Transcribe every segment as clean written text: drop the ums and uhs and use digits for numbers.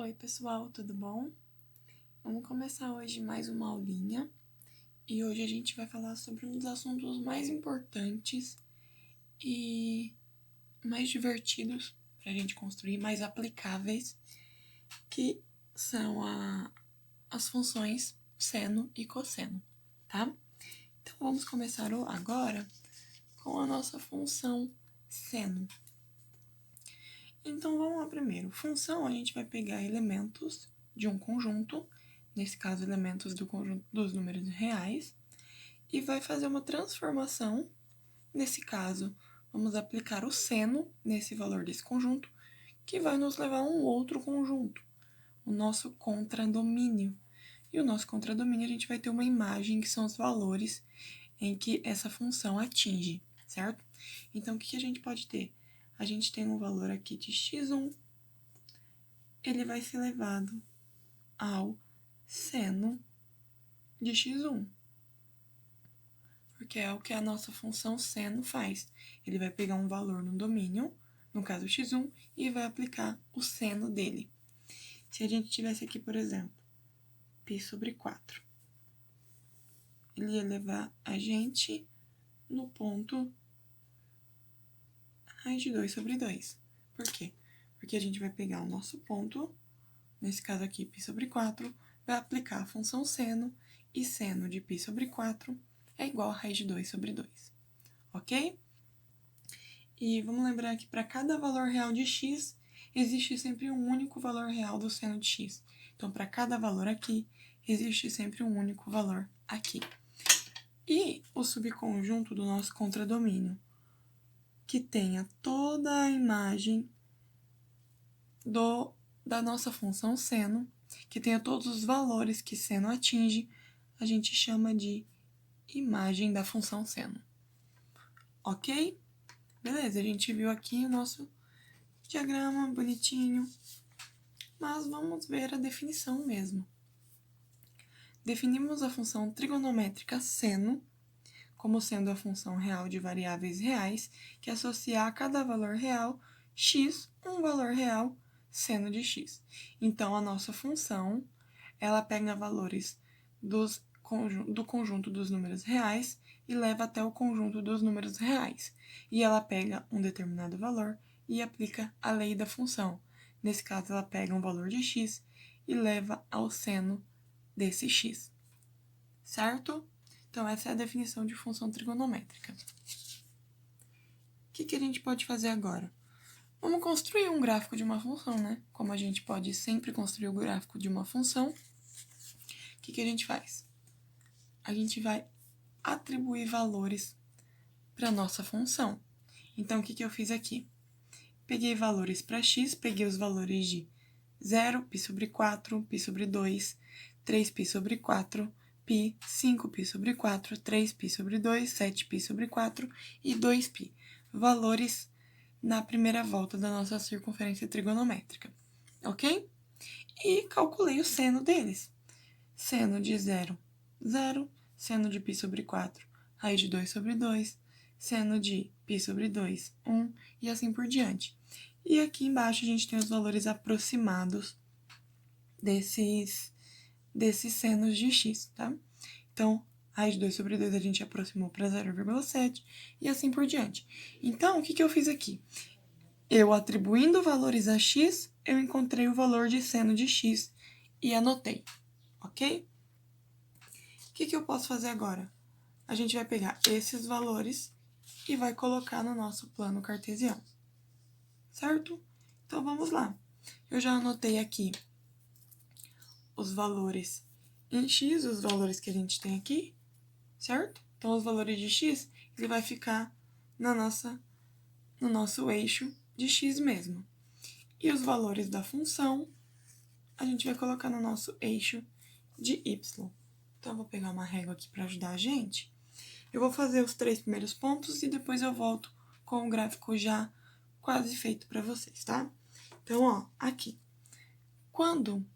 Oi pessoal, tudo bom? Vamos começar hoje mais uma aulinha e hoje a gente vai falar sobre um dos assuntos mais importantes e mais divertidos para a gente construir, mais aplicáveis, que são as funções seno e cosseno, tá? Então vamos começar agora com a nossa função seno. Então vamos lá primeiro. Função, a gente vai pegar elementos de um conjunto, nesse caso elementos do conjunto dos números reais, e vai fazer uma transformação. Nesse caso, vamos aplicar o seno nesse valor desse conjunto, que vai nos levar a um outro conjunto, o nosso contradomínio. E o nosso contradomínio a gente vai ter uma imagem que são os valores em que essa função atinge, certo? Então o que a gente pode ter? A gente tem um valor aqui de x1, ele vai ser levado ao seno de x1, porque é o que a nossa função seno faz. Ele vai pegar um valor no domínio, no caso x1, e vai aplicar o seno dele. Se a gente tivesse aqui, por exemplo, π sobre 4, ele ia levar a gente no ponto raiz de 2 sobre 2. Por quê? Porque a gente vai pegar o nosso ponto, nesse caso aqui, π sobre 4, vai aplicar a função seno, e seno de π sobre 4 é igual a raiz de 2 sobre 2, ok? E vamos lembrar que para cada valor real de x, existe sempre um único valor real do seno de x. Então, para cada valor aqui, existe sempre um único valor aqui. E o subconjunto do nosso contradomínio, que tenha toda a imagem da nossa função seno, que tenha todos os valores que seno atinge, a gente chama de imagem da função seno. Ok? Beleza, a gente viu aqui o nosso diagrama bonitinho, mas vamos ver a definição mesmo. Definimos a função trigonométrica seno como sendo a função real de variáveis reais que associa a cada valor real x um valor real seno de x. Então, a nossa função, ela pega valores do conjunto dos números reais e leva até o conjunto dos números reais. E ela pega um determinado valor e aplica a lei da função. Nesse caso, ela pega um valor de x e leva ao seno desse x. Certo? Então, essa é a definição de função trigonométrica. O que a gente pode fazer agora? Vamos construir um gráfico de uma função, né? Como a gente pode sempre construir o gráfico de uma função, o que a gente faz? A gente vai atribuir valores para a nossa função. Então, o que eu fiz aqui? Peguei valores para x, peguei os valores de 0, π sobre 4, π sobre 2, 3π sobre 4, π, 5π sobre 4, 3π sobre 2, 7π sobre 4 e 2π. Valores na primeira volta da nossa circunferência trigonométrica, ok? E calculei o seno deles. Seno de 0, 0. Seno de π sobre 4, raiz de 2 sobre 2. Seno de π sobre 2, 1. E assim por diante. E aqui embaixo a gente tem os valores aproximados desses senos de x, tá? Então, raiz de 2 sobre 2 a gente aproximou para 0,7 e assim por diante. Então, o que eu fiz aqui? Eu atribuindo valores a x, eu encontrei o valor de seno de x e anotei, ok? O que eu posso fazer agora? A gente vai pegar esses valores e vai colocar no nosso plano cartesiano, certo? Então, vamos lá. Eu já anotei aqui os valores em x, os valores que a gente tem aqui, certo? Então, os valores de x, ele vai ficar no nosso eixo de x mesmo. E os valores da função, a gente vai colocar no nosso eixo de y. Então, eu vou pegar uma régua aqui para ajudar a gente. Eu vou fazer os 3 primeiros pontos e depois eu volto com o gráfico já quase feito para vocês, tá? Então, ó, aqui. Quando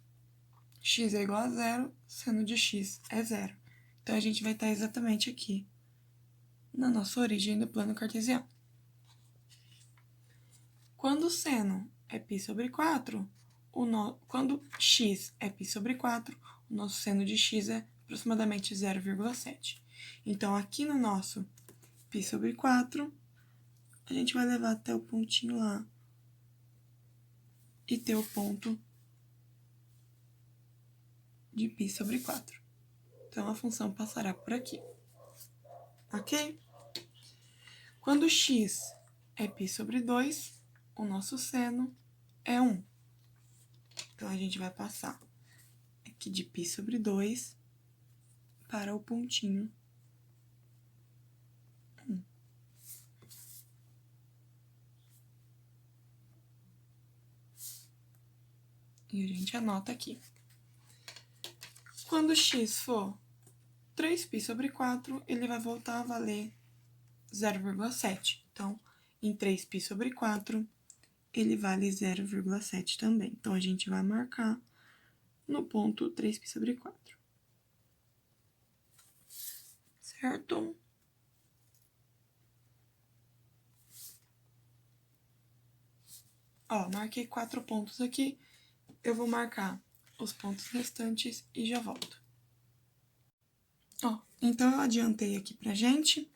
x é igual a 0, seno de x é 0. Então, a gente vai estar exatamente aqui na nossa origem do plano cartesiano. Quando o seno é π sobre 4, quando x é π sobre 4, o nosso seno de x é aproximadamente 0,7. Então, aqui no nosso π sobre 4, a gente vai levar até o pontinho lá e ter o ponto de π sobre 4. Então, a função passará por aqui. Ok? Quando x é π sobre 2, o nosso seno é 1. Então, a gente vai passar aqui de π sobre 2 para o pontinho 1. E a gente anota aqui. Quando x for 3π sobre 4, ele vai voltar a valer 0,7. Então, em 3π sobre 4, ele vale 0,7 também. Então, a gente vai marcar no ponto 3π sobre 4. Certo? Ó, marquei 4 pontos aqui. Eu vou marcar os pontos restantes e já volto. Ó, então eu adiantei aqui pra gente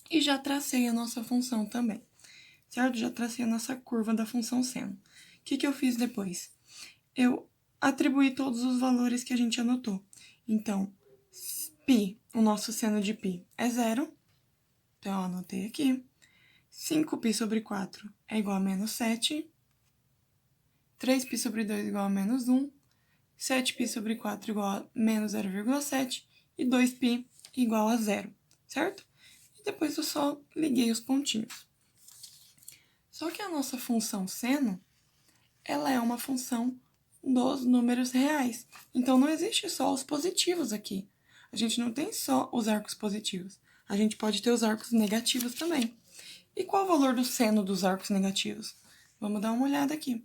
e já tracei a nossa função também, certo? Já tracei a nossa curva da função seno. O que eu fiz depois? Eu atribuí todos os valores que a gente anotou. Então, π, o nosso seno de π é 0. Então, eu anotei aqui. 5π sobre 4 é igual a menos 7. 3π sobre 2 é igual a menos 1. 7π sobre 4 igual a menos 0,7. E 2π igual a 0, certo? E depois eu só liguei os pontinhos. Só que a nossa função seno, ela é uma função dos números reais. Então, não existe só os positivos aqui. A gente não tem só os arcos positivos. A gente pode ter os arcos negativos também. E qual o valor do seno dos arcos negativos? Vamos dar uma olhada aqui.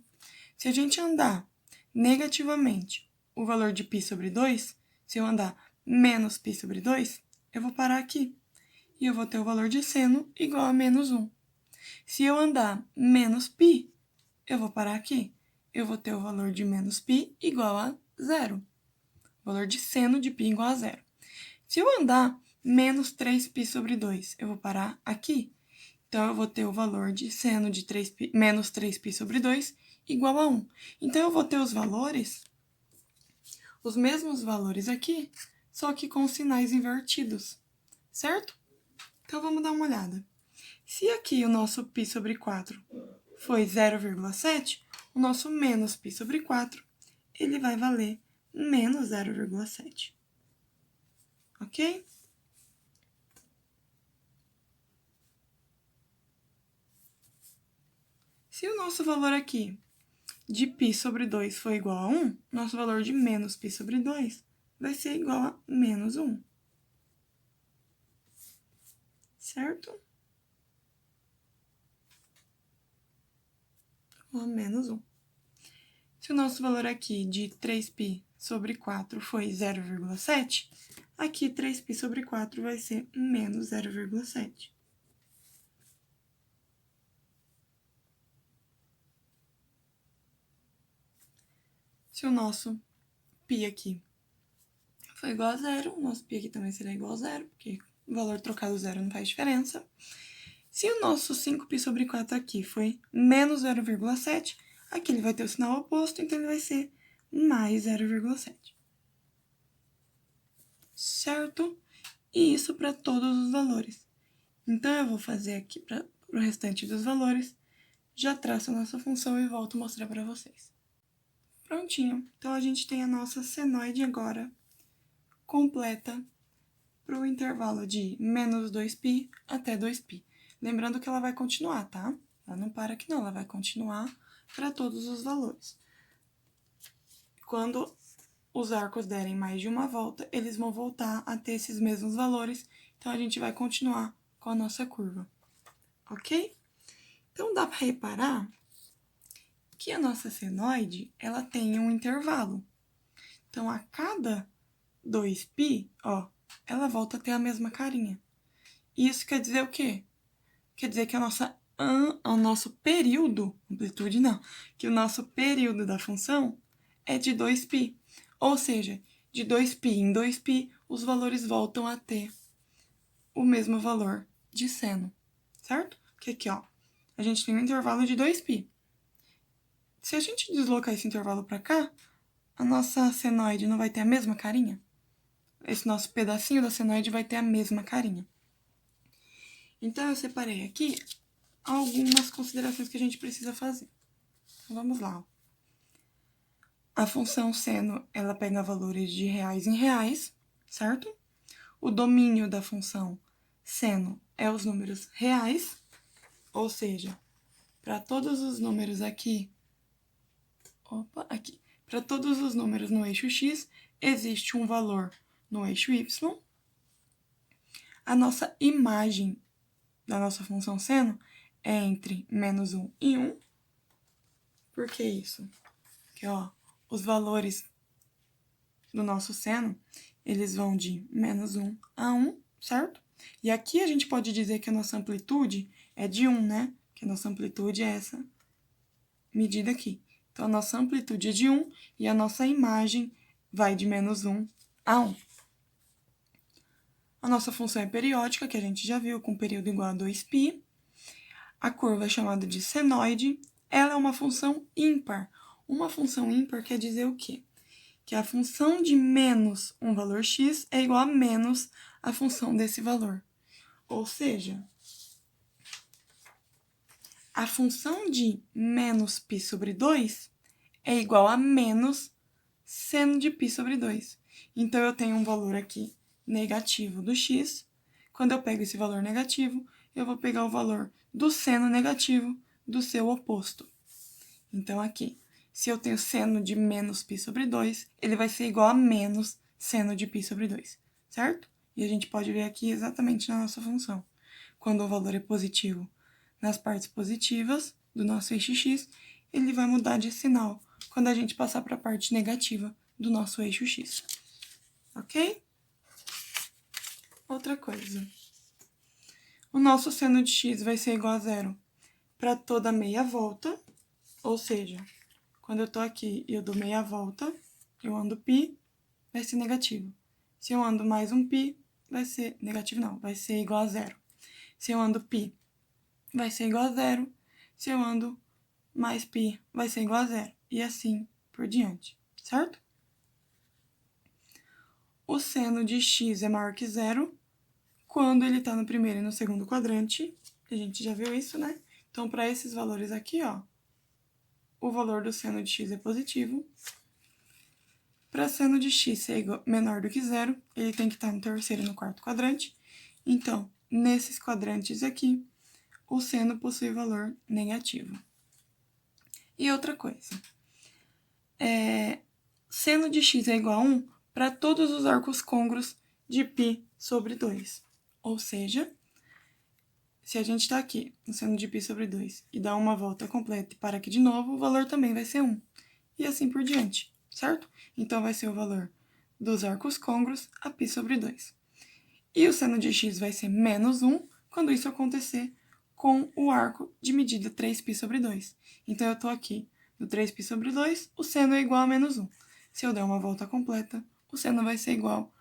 Se a gente andar negativamente o valor de π sobre 2, se eu andar menos π sobre 2, eu vou parar aqui. E eu vou ter o valor de seno igual a menos 1. Se eu andar menos π, eu vou parar aqui. Eu vou ter o valor de menos π igual a 0. O valor de seno de π igual a 0. Se eu andar menos 3π sobre 2, eu vou parar aqui. Então, eu vou ter o valor de seno de menos 3π sobre 2 igual a 1. Então, eu vou ter os valores, os mesmos valores aqui, só que com sinais invertidos, certo? Então, vamos dar uma olhada. Se aqui o nosso π sobre 4 foi 0,7, o nosso menos π sobre 4, ele vai valer menos 0,7. Ok? Se o nosso valor aqui de π sobre 2 for igual a 1, nosso valor de menos π sobre 2 vai ser igual a menos 1. Certo? Igual a menos 1. Se o nosso valor aqui de 3π sobre 4 foi 0,7, aqui 3π sobre 4 vai ser menos 0,7. Se o nosso π aqui foi igual a 0, o nosso π aqui também será igual a 0, porque o valor trocado 0 não faz diferença. Se o nosso 5π sobre 4 aqui foi menos 0,7, aqui ele vai ter o sinal oposto, então ele vai ser mais 0,7. Certo? E isso para todos os valores. Então, eu vou fazer aqui para o restante dos valores, já traço a nossa função e volto a mostrar para vocês. Prontinho. Então, a gente tem a nossa senoide agora completa para o intervalo de menos 2π até 2π. Lembrando que ela vai continuar, tá? Ela não para aqui não, ela vai continuar para todos os valores. Quando os arcos derem mais de uma volta, eles vão voltar a ter esses mesmos valores, então a gente vai continuar com a nossa curva, ok? Então, dá para reparar que a nossa senoide, ela tem um intervalo. Então, a cada 2π, ó, ela volta a ter a mesma carinha. E isso quer dizer o quê? Quer dizer que a nossa o nosso período, amplitude não, que o nosso período da função é de 2π. Ou seja, de 2π em 2π, os valores voltam a ter o mesmo valor de seno, certo? Porque aqui, ó, a gente tem um intervalo de 2π. Se a gente deslocar esse intervalo para cá, a nossa senoide não vai ter a mesma carinha? Esse nosso pedacinho da senoide vai ter a mesma carinha. Então, eu separei aqui algumas considerações que a gente precisa fazer. Então, vamos lá. A função seno, ela pega valores de reais em reais, certo? O domínio da função seno é os números reais, ou seja, para todos os números aqui, para todos os números no eixo x, existe um valor no eixo y. A nossa imagem da nossa função seno é entre menos 1 e 1. Por que isso? Porque, ó, os valores do nosso seno, eles vão de menos 1 a 1, certo? E aqui a gente pode dizer que a nossa amplitude é de 1, né? Que a nossa amplitude é essa medida aqui. Então, a nossa amplitude é de 1 e a nossa imagem vai de menos 1 a 1. A nossa função é periódica, que a gente já viu, com período igual a 2π. A curva é chamada de senoide. Ela é uma função ímpar. Uma função ímpar quer dizer o quê? Que a função de menos um valor x é igual a menos a função desse valor. Ou seja, a função de menos π sobre 2 é igual a menos seno de π sobre 2. Então, eu tenho um valor aqui negativo do x. Quando eu pego esse valor negativo, eu vou pegar o valor do seno negativo do seu oposto. Então, aqui, se eu tenho seno de menos π sobre 2, ele vai ser igual a menos seno de π sobre 2, certo? E a gente pode ver aqui exatamente na nossa função. Quando o valor é positivo nas partes positivas do nosso eixo x, ele vai mudar de sinal quando a gente passar para a parte negativa do nosso eixo x. Ok? Outra coisa. O nosso seno de x vai ser igual a zero para toda meia volta, ou seja, quando eu estou aqui e eu dou meia volta, eu ando π, vai ser negativo. Se eu ando mais um π, vai ser negativo não, vai ser igual a zero. Se eu ando π, vai ser igual a zero. Se eu ando mais π, vai ser igual a zero. E assim por diante, certo? O seno de x é maior que zero quando ele está no primeiro e no segundo quadrante. A gente já viu isso, né? Então, para esses valores aqui, ó, o valor do seno de x é positivo. Para seno de x ser menor do que zero, ele tem que estar no terceiro e no quarto quadrante. Então, nesses quadrantes aqui, o seno possui valor negativo. E outra coisa, seno de x é igual a 1 para todos os arcos côngruos de π sobre 2. Ou seja, se a gente está aqui no seno de π sobre 2 e dá uma volta completa e para aqui de novo, o valor também vai ser 1. E assim por diante, certo? Então, vai ser o valor dos arcos côngruos a π sobre 2. E o seno de x vai ser menos 1 quando isso acontecer com o arco de medida 3π sobre 2. Então, eu estou aqui no 3π sobre 2, o seno é igual a menos 1. Se eu der uma volta completa, o seno vai ser igual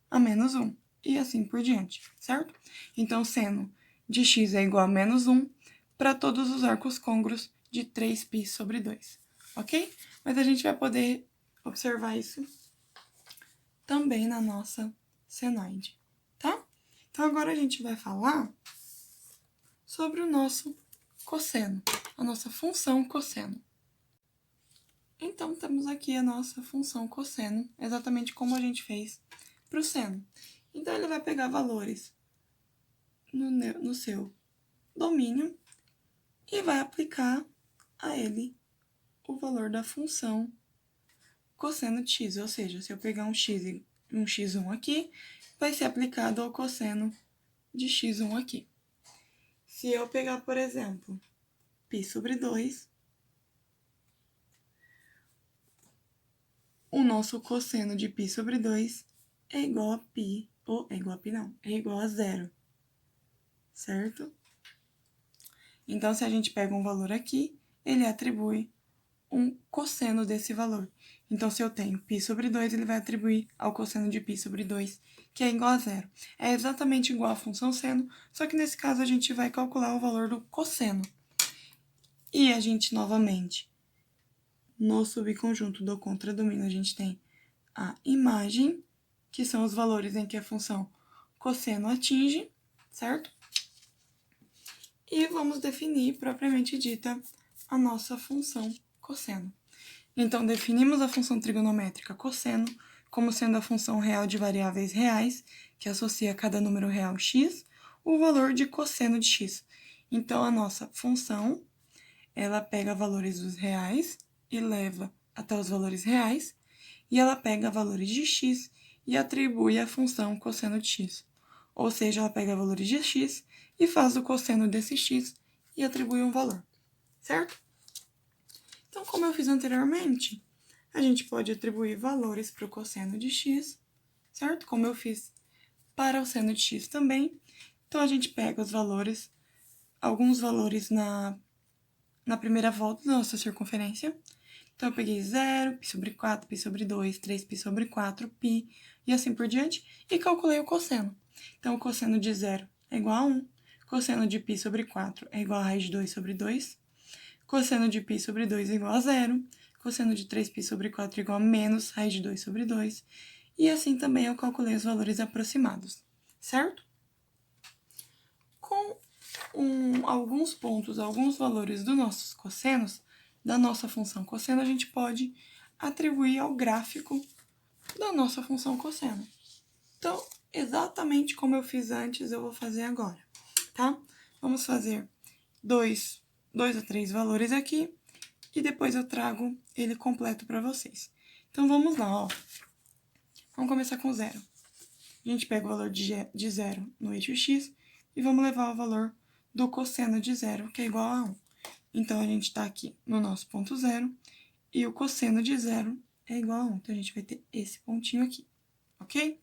a menos 1. E assim por diante, certo? Então, seno de x é igual a menos 1 para todos os arcos côngruos de 3π sobre 2, ok? Mas a gente vai poder observar isso também na nossa senoide, tá? Então, agora a gente vai falar sobre o nosso cosseno, a nossa função cosseno. Então, temos aqui a nossa função cosseno, exatamente como a gente fez para o seno. Então, ele vai pegar valores no seu domínio e vai aplicar a ele o valor da função cosseno de x. Ou seja, se eu pegar um x e um x1 aqui, vai ser aplicado ao cosseno de x1 aqui. Se eu pegar, por exemplo, π sobre 2, o nosso cosseno de π sobre 2 é igual a π, ou é igual a π não, é igual a zero, certo? Então, se a gente pega um valor aqui, ele atribui um cosseno desse valor. Então, se eu tenho π sobre 2, ele vai atribuir ao cosseno de π sobre 2, que é igual a zero. É exatamente igual à função seno, só que nesse caso a gente vai calcular o valor do cosseno. E a gente, novamente, no subconjunto do contradomínio, a gente tem a imagem, que são os valores em que a função cosseno atinge, certo? E vamos definir, propriamente dita, a nossa função cosseno. Então, definimos a função trigonométrica cosseno como sendo a função real de variáveis reais, que associa a cada número real x, o valor de cosseno de x. Então, a nossa função, ela pega valores dos reais e leva até os valores reais, e ela pega valores de x e atribui a função cosseno de x. Ou seja, ela pega valores de x e faz o cosseno desse x e atribui um valor, certo? Então, como eu fiz anteriormente, a gente pode atribuir valores para o cosseno de x, certo? Como eu fiz para o seno de x também. Então, a gente pega os valores, alguns valores na primeira volta da nossa circunferência. Então, eu peguei 0, π sobre 4, π sobre 2, 3π sobre 4, π, e assim por diante, e calculei o cosseno. Então, o cosseno de 0 é igual a 1, cosseno de π sobre 4 é igual a raiz de 2 sobre 2, cosseno de π sobre 2 é igual a 0, cosseno de 3π sobre 4 é igual a menos raiz de 2 sobre 2, e assim também eu calculei os valores aproximados, certo? Com alguns pontos, alguns valores dos nossos cossenos, da nossa função cosseno, a gente pode atribuir ao gráfico da nossa função cosseno. Então, exatamente como eu fiz antes, eu vou fazer agora, tá? Vamos fazer dois a três valores aqui e depois eu trago ele completo para vocês. Então, vamos lá, ó. Vamos começar com 0. A gente pega o valor de 0 no eixo x e vamos levar o valor do cosseno de 0, que é igual a 1. Então, a gente está aqui no nosso ponto 0 e o cosseno de 0 é igual a 1. Então, a gente vai ter esse pontinho aqui, ok?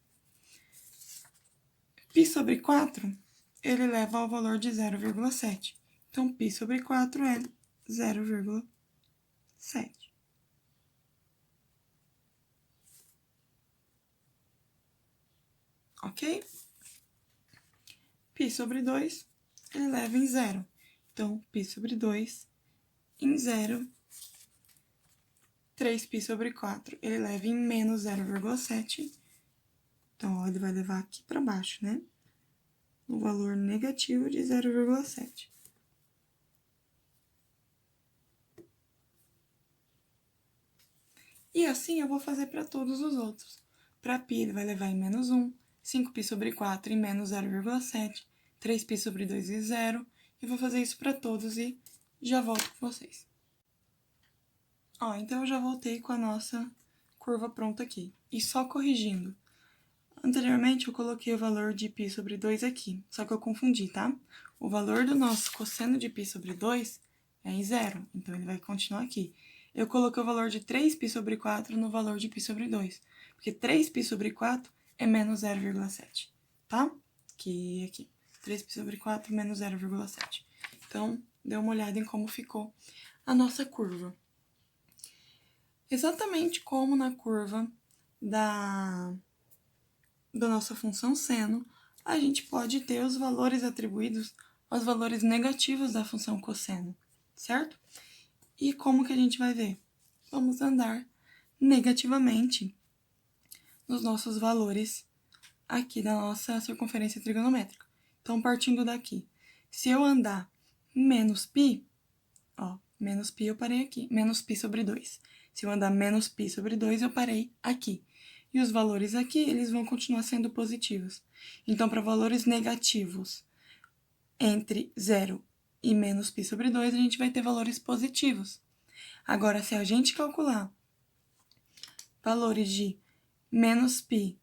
π sobre 4, ele leva ao valor de 0,7. Então, π sobre 4 é 0,7. Ok? π sobre 2, ele leva em 0. Então, π sobre 2 em 0. 3π sobre 4, ele leva em menos 0,7. Então, ó, ele vai levar aqui para baixo, né? No valor negativo de 0,7. E assim eu vou fazer para todos os outros. Para π, ele vai levar em menos 1, 5π sobre 4 em menos 0,7, 3π sobre 2 em 0. E vou fazer isso para todos e já volto com vocês. Ó, então eu já voltei com a nossa curva pronta aqui. E só corrigindo. Anteriormente eu coloquei o valor de π sobre 2 aqui, só que eu confundi, tá? O valor do nosso cosseno de π sobre 2 é em 0, então ele vai continuar aqui. Eu coloquei o valor de 3π sobre 4 no valor de π sobre 2, porque 3π sobre 4 é menos 0,7, tá? Que aqui, 3π sobre 4 menos 0,7. Então, dê uma olhada em como ficou a nossa curva. Exatamente como na curva da nossa função seno, a gente pode ter os valores atribuídos aos valores negativos da função cosseno, certo? E como que a gente vai ver? Vamos andar negativamente nos nossos valores aqui da nossa circunferência trigonométrica. Então, partindo daqui, se eu andar menos π, ó, menos π eu parei aqui, menos π sobre 2. Se eu andar menos π sobre 2, eu parei aqui. E os valores aqui, eles vão continuar sendo positivos. Então, para valores negativos entre 0 e menos π sobre 2, a gente vai ter valores positivos. Agora, se a gente calcular valores de menos π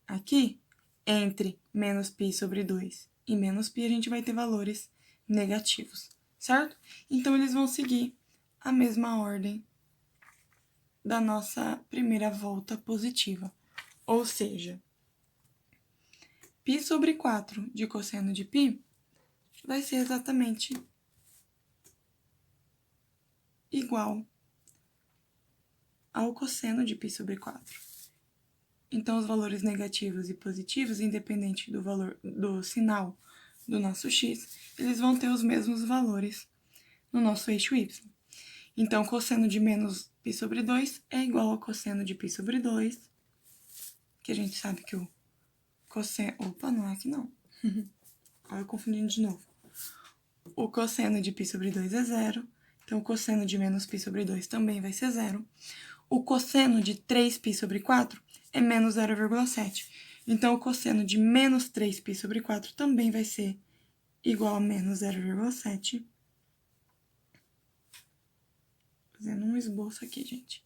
aqui, entre menos π sobre 2 e menos π, a gente vai ter valores negativos, certo? Então, eles vão seguir a mesma ordem da nossa primeira volta positiva. Ou seja, π sobre 4 de cosseno de π vai ser exatamente igual ao cosseno de π sobre 4. Então, os valores negativos e positivos, independente do valor do sinal do nosso x, eles vão ter os mesmos valores no nosso eixo y. Então, cosseno de menos π sobre 2 é igual ao cosseno de π sobre 2, que a gente sabe que o cosseno... Opa, não é aqui não. Olha eu confundindo de novo. O cosseno de π sobre 2 é zero, então o cosseno de menos π sobre 2 também vai ser zero. O cosseno de 3π sobre 4 é menos 0,7. Então, o cosseno de menos 3π sobre 4 também vai ser igual a menos 0,7. Fazendo um esboço aqui, gente.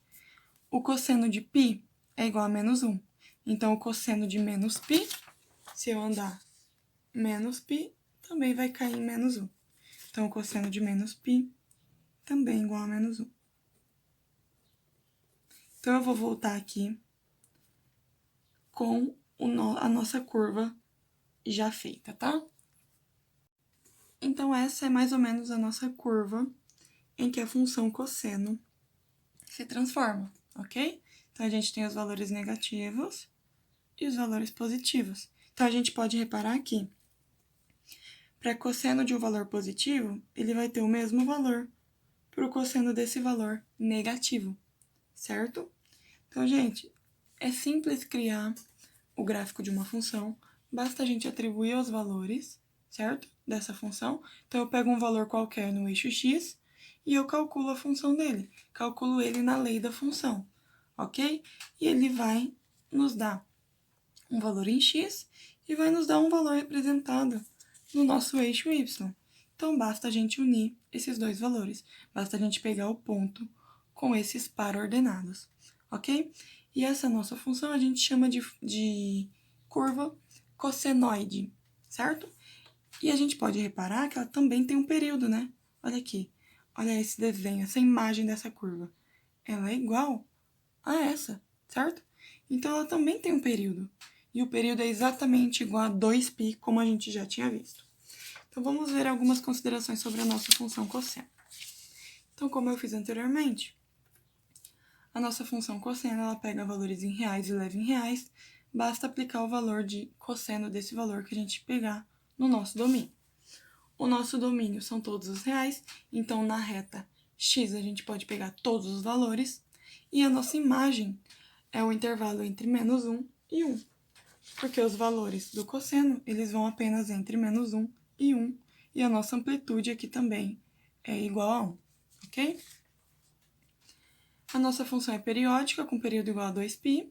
O cosseno de π é igual a menos 1. Então, o cosseno de menos π, se eu andar menos π, também vai cair em menos 1. Então, o cosseno de menos π também é igual a menos 1. Então, eu vou voltar aqui com a nossa curva já feita, tá? Então, essa é mais ou menos a nossa curva em que a função cosseno se transforma, ok? Então, a gente tem os valores negativos e os valores positivos. Então, a gente pode reparar aqui, para cosseno de um valor positivo, ele vai ter o mesmo valor para o cosseno desse valor negativo, certo? Então, gente, é simples criar o gráfico de uma função, basta a gente atribuir os valores, certo? Dessa função. Então, eu pego um valor qualquer no eixo x e eu calculo a função dele. Calculo ele na lei da função, ok? E ele vai nos dar um valor em x e vai nos dar um valor representado no nosso eixo y. Então, basta a gente unir esses dois valores. Basta a gente pegar o ponto com esses par ordenados, ok? E essa nossa função a gente chama de curva cossenoide, certo? E a gente pode reparar que ela também tem um período, né? Olha aqui, olha esse desenho, essa imagem dessa curva. Ela é igual a essa, certo? Então, ela também tem um período. E o período é exatamente igual a 2π, como a gente já tinha visto. Então, vamos ver algumas considerações sobre a nossa função cosseno. Então, como eu fiz anteriormente, a nossa função cosseno, ela pega valores em reais e leva em reais, basta aplicar o valor de cosseno desse valor que a gente pegar no nosso domínio. O nosso domínio são todos os reais, então na reta x a gente pode pegar todos os valores, e a nossa imagem é o intervalo entre menos 1 e 1, porque os valores do cosseno, eles vão apenas entre menos 1 e 1, e a nossa amplitude aqui também é igual a 1, ok? A nossa função é periódica, com período igual a 2π,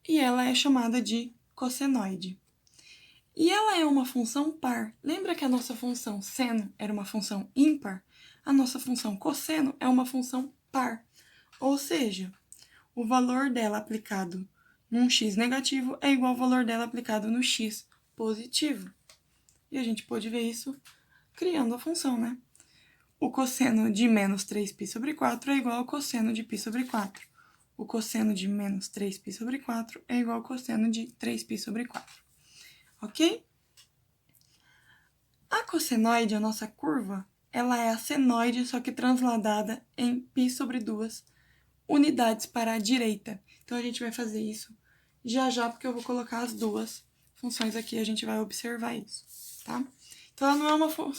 e ela é chamada de cossenoide. E ela é uma função par. Lembra que a nossa função seno era uma função ímpar? A nossa função cosseno é uma função par. Ou seja, o valor dela aplicado num x negativo é igual ao valor dela aplicado no x positivo. E a gente pode ver isso criando a função, né? O cosseno de menos 3π sobre 4 é igual ao cosseno de π sobre 4. O cosseno de menos 3π sobre 4 é igual ao cosseno de 3π sobre 4. Ok? A cossenoide, a nossa curva, ela é a senoide, só que transladada em π sobre 2 unidades para a direita. Então, a gente vai fazer isso já, porque eu vou colocar as duas funções aqui e a gente vai observar isso, tá? Então, ela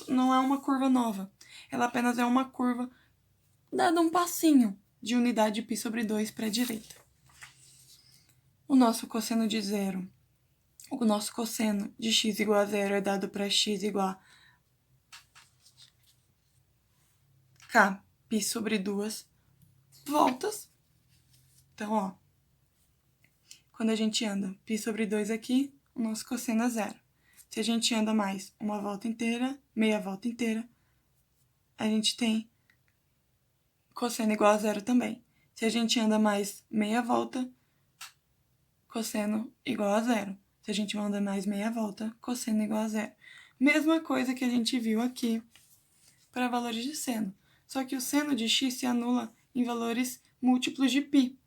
não é uma curva nova. Ela apenas é uma curva dada um passinho de unidade de π sobre 2 para a direita. O nosso cosseno de zero, o nosso cosseno de x igual a zero é dado para x igual a k π sobre 2 voltas. Então, ó, quando a gente anda π sobre 2 aqui, o nosso cosseno é zero. Se a gente anda mais uma volta inteira, meia volta inteira, a gente tem cosseno igual a zero também. Se a gente anda mais meia volta, cosseno igual a zero. Se a gente anda mais meia volta, cosseno igual a zero. Mesma coisa que a gente viu aqui para valores de seno. Só que o seno de x se anula em valores múltiplos de π.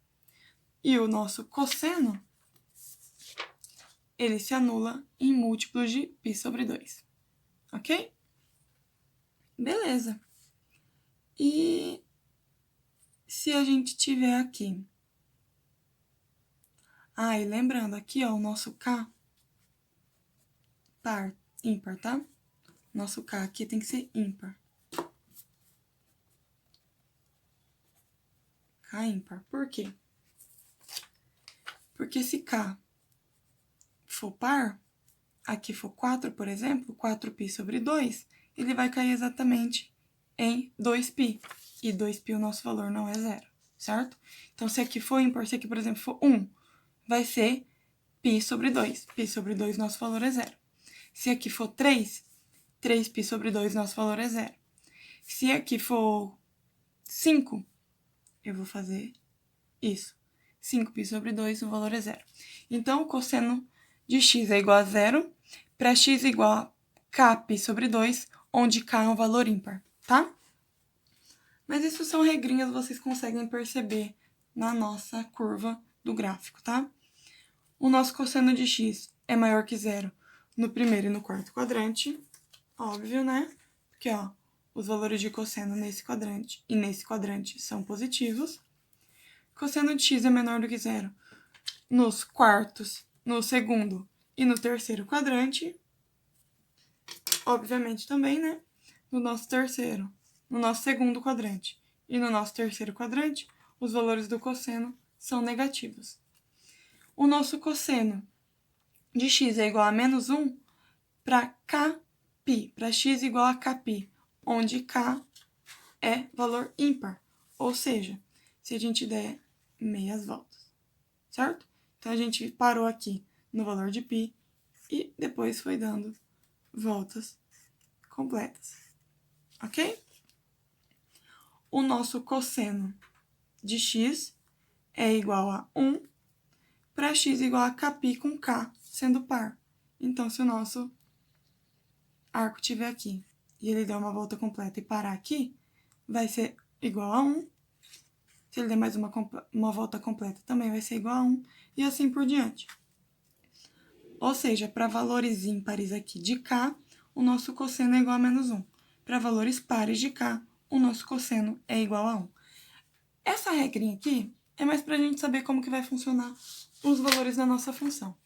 E o nosso cosseno, ele se anula em múltiplos de π sobre 2. Ok? Beleza. E se a gente tiver aqui... Ah, e lembrando aqui, ó, o nosso K par, ímpar, tá? Nosso K aqui tem que ser ímpar. K ímpar. Por quê? Porque se K for par, aqui for 4, por exemplo, 4π sobre 2, ele vai cair exatamente em 2π. E 2π o nosso valor não é zero, certo? Então, se aqui for ímpar, se aqui, por exemplo, for 1, vai ser π sobre 2. Π sobre 2, nosso valor é zero. Se aqui for 3, 3π sobre 2, nosso valor é zero. Se aqui for 5, eu vou fazer isso. 5π sobre 2, o valor é zero. Então, o cosseno de x é igual a zero para x igual a kπ sobre 2, onde k é um valor ímpar, tá? Mas isso são regrinhas que vocês conseguem perceber na nossa curva do gráfico, tá? O nosso cosseno de x é maior que zero no primeiro e no quarto quadrante, óbvio, né? Porque, ó, os valores de cosseno nesse quadrante e nesse quadrante são positivos. Cosseno de x é menor do que zero nos quartos, no segundo e no terceiro quadrante. Obviamente também, né? No nosso terceiro, no nosso segundo quadrante e no nosso terceiro quadrante, os valores do cosseno são negativos. O nosso cosseno de x é igual a menos 1 para kπ, para x igual a kπ, onde k é valor ímpar, ou seja, se a gente der meias voltas, certo? Então, a gente parou aqui no valor de π e depois foi dando voltas completas, ok? O nosso cosseno de x é igual a 1 para x igual a kπ com k sendo par. Então, se o nosso arco estiver aqui e ele der uma volta completa e parar aqui, vai ser igual a 1. Se ele der mais uma volta completa, também vai ser igual a 1, e assim por diante. Ou seja, para valores ímpares aqui de k, o nosso cosseno é igual a menos 1. Para valores pares de k, o nosso cosseno é igual a 1. Essa regrinha aqui é mais para a gente saber como que vai funcionar os valores da nossa função.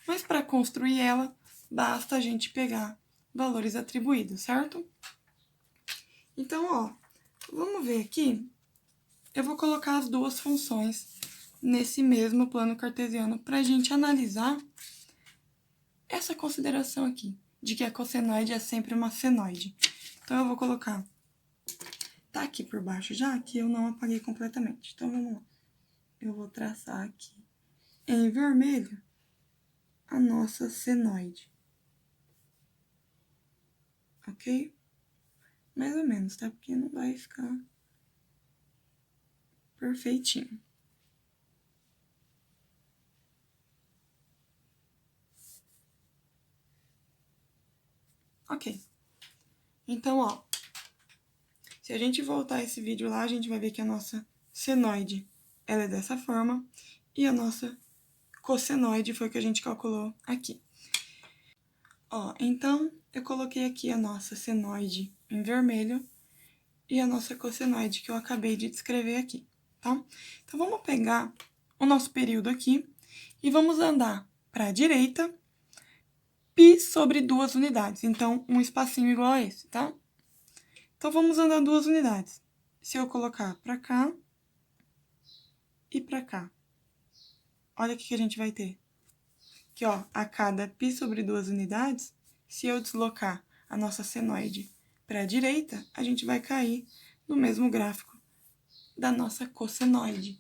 Mas para construir ela, basta a gente pegar valores atribuídos, certo? Então, ó, vamos ver aqui. Eu vou colocar as duas funções nesse mesmo plano cartesiano para a gente analisar essa consideração aqui, de que a cossenoide é sempre uma senoide. Então, eu vou colocar... Tá aqui por baixo já, que eu não apaguei completamente. Então, vamos lá. Eu vou traçar aqui em vermelho a nossa senoide. Ok? Mais ou menos, tá? Porque não vai ficar perfeitinho. Ok. Então, ó, se a gente voltar esse vídeo lá, a gente vai ver que a nossa senoide, ela é dessa forma, e a nossa cossenoide foi o que a gente calculou aqui. Ó, então, eu coloquei aqui a nossa senoide em vermelho e a nossa cossenoide que eu acabei de descrever aqui, tá? Então, vamos pegar o nosso período aqui e vamos andar para a direita, π sobre 2 unidades. Então, um espacinho igual a esse, tá? Então, vamos andar 2 unidades. Se eu colocar para cá e para cá, olha o que a gente vai ter. Que, ó, a cada π sobre 2 unidades, se eu deslocar a nossa senoide para a direita, a gente vai cair no mesmo gráfico da nossa cossenoide.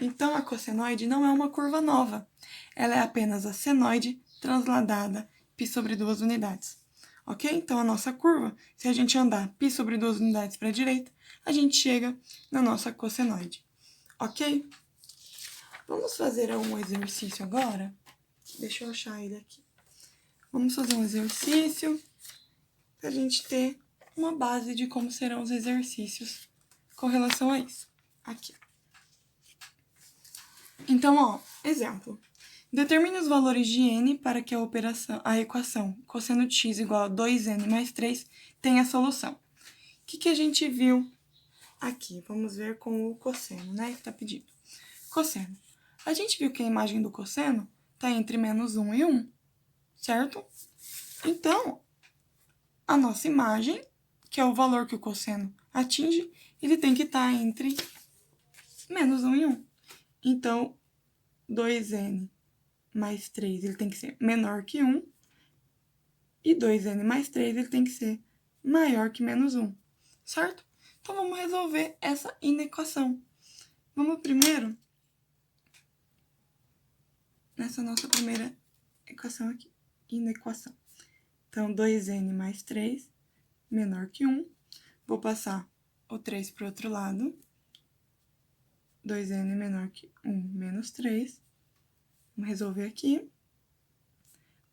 Então, a cossenoide não é uma curva nova. Ela é apenas a senoide transladada π sobre 2 unidades. Ok? Então, a nossa curva, se a gente andar π sobre 2 unidades para a direita, a gente chega na nossa cossenoide. Ok? Vamos fazer um exercício agora? Deixa eu achar ele aqui. Vamos fazer um exercício para a gente ter uma base de como serão os exercícios com relação a isso. Aqui. Então, ó, exemplo. Determine os valores de n para que a equação cosseno de x igual a 2n mais 3 tenha solução. O que a gente viu aqui, vamos ver com o cosseno, né, que tá pedido. Cosseno. A gente viu que a imagem do cosseno tá entre -1 e 1, certo? Então, a nossa imagem, que é o valor que o cosseno atinge, ele tem que estar entre -1 e 1. Então, 2n mais 3, ele tem que ser menor que 1. E 2n mais 3, ele tem que ser maior que -1, certo? Então, vamos resolver essa inequação. Vamos primeiro nessa nossa primeira equação aqui, inequação. Então, 2n mais 3 menor que 1. Vou passar o 3 para o outro lado. 2n menor que 1 menos 3. Vamos resolver aqui.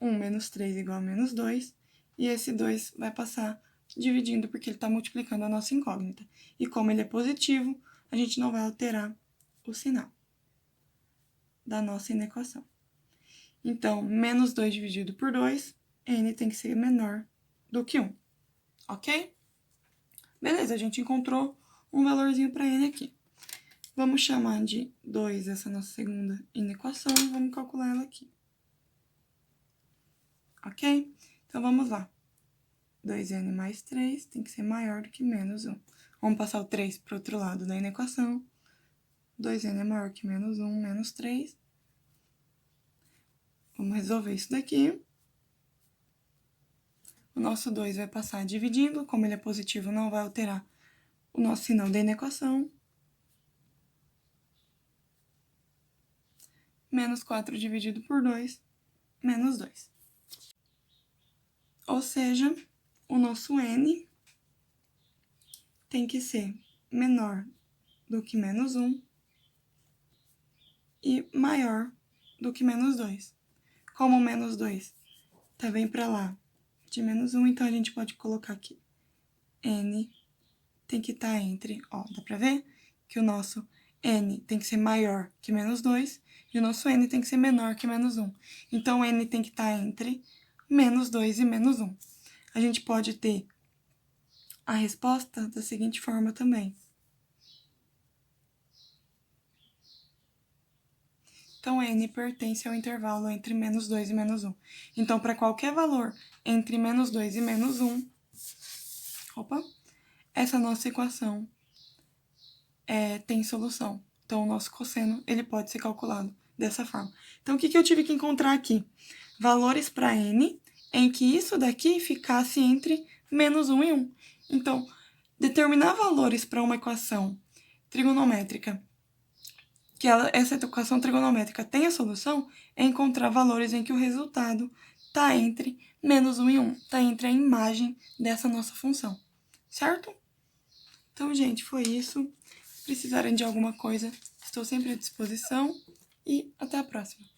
1 menos 3 igual a menos 2. E esse 2 vai passar dividindo, porque ele está multiplicando a nossa incógnita. E como ele é positivo, a gente não vai alterar o sinal da nossa inequação. Então, menos 2 dividido por 2, n tem que ser menor do que 1. Ok? Beleza, a gente encontrou um valorzinho para n aqui. Vamos chamar de 2 essa nossa segunda inequação e vamos calcular ela aqui. Ok? Então, vamos lá. 2n mais 3 tem que ser maior do que menos 1. Vamos passar o 3 para o outro lado da inequação. 2n é maior que menos 1, menos 3. Vamos resolver isso daqui. O nosso 2 vai passar dividindo, como ele é positivo, não vai alterar o nosso sinal da inequação. Menos 4 dividido por 2, menos 2. Ou seja, o nosso n tem que ser menor do que menos 1 e maior do que menos 2. Como menos 2 tá bem para lá de menos 1, então a gente pode colocar aqui. N tem que estar entre, ó, dá para ver que o nosso n tem que ser maior que menos 2 e o nosso n tem que ser menor que menos 1. Então, n tem que estar entre menos 2 e menos 1. A gente pode ter a resposta da seguinte forma também. Então, n pertence ao intervalo entre menos 2 e menos 1. Então, para qualquer valor entre menos 2 e menos 1, essa nossa equação tem solução. Então, o nosso cosseno ele pode ser calculado dessa forma. Então, o que eu tive que encontrar aqui? Valores para n em que isso daqui ficasse entre menos 1 e 1. Então, determinar valores para uma equação trigonométrica, que essa equação trigonométrica tenha solução, é encontrar valores em que o resultado está entre menos 1 e 1, está entre a imagem dessa nossa função, certo? Então, gente, foi isso. Se precisarem de alguma coisa, estou sempre à disposição e até a próxima.